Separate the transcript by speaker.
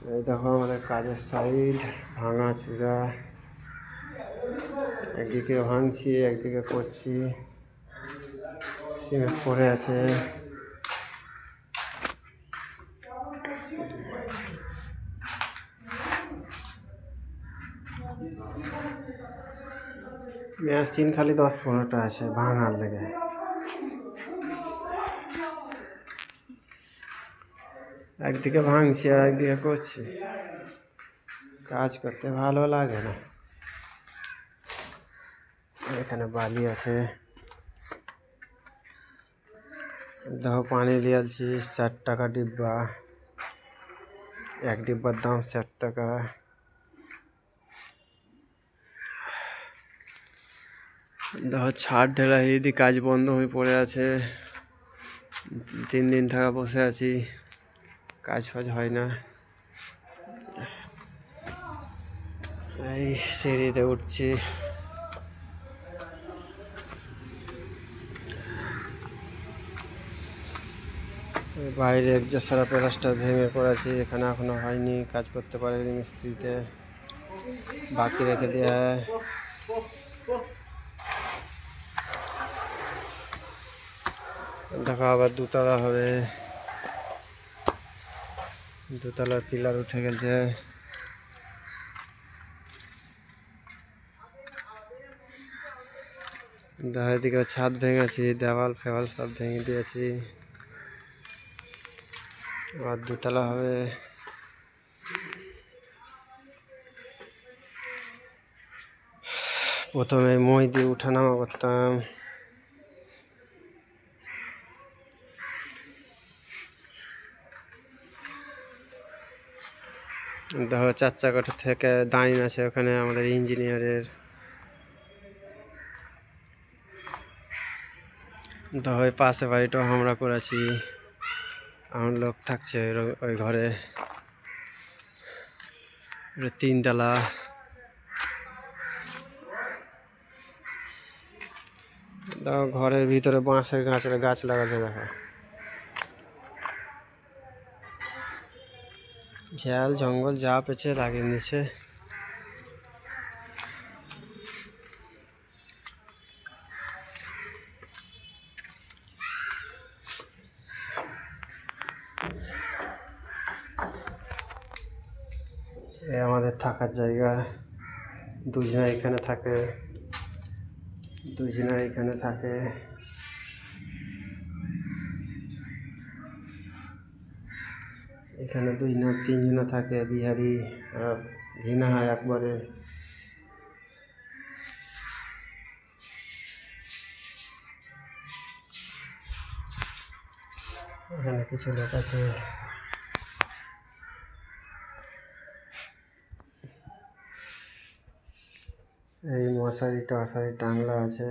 Speaker 1: এই দেখো আমাদের কাজের সাইড ভাঙাচুরা, একদিকে ভাঙছি একদিকে করছি, সিমেন্ট পড়ে আছে। মেশিন খালি 10-15টা আছে ভাঙার লেগে। একদিকে ভাঙছি আর একদিকে করছি, কাজ করতে ভালো লাগে না। এখানে বালি আছে, দেখো পানি লিয়ালছি 60 টাকা ডিব্বা, এক ডিব্বার দাম 60 টাকা। দেখো ছাদ ঢেলাই যদি কাজ বন্ধ হয়ে পড়ে আছে, 3 দিন থাকা বসে আছি, কাজ ফাজ হয় না। এই সিঁড়িতে উঠছি, বাইরে একজোড় সারা প্লাস্টার ভেঙে পড়েছি, এখানে এখনো হয়নি, কাজ করতে পারেনি মিস্ত্রিতে, বাকি রেখে দেওয়া। দেখো আবার দুতলা হবে, দুতলার পিলার উঠে গেছে। দেখো এদিকে ছাদ ভেঙেছি, দেওয়াল ফেওয়াল সব ভেঙে দিয়েছি, আবার দুতলা হবে। প্রথমে মই দিয়ে উঠানামা করতাম, দেখো 4 চাকাটা থেকে দাঁড়িয়ে আছে ওখানে আমাদের ইঞ্জিনিয়ারের। দেখো পাশে বাড়িটাও আমরা করেছি, আমার লোক থাকছে ওই ঘরে, 3 তলা। দেখো ঘরের ভিতরে বাঁশের গাছ লাগাচ্ছে, দেখো ঝাল জঙ্গল যা পেছে লাগিয়ে নিচ্ছে। এ আমাদের থাকার জায়গা, দুজনে এখানে থাকে, দুজনে এখানে থাকে। এখানে 2-3 থাকে, বিহারি ঘৃণা হয় একবারে। এখানে কিছু লোক আছে। এই মশারি টশারি টাংলা আছে।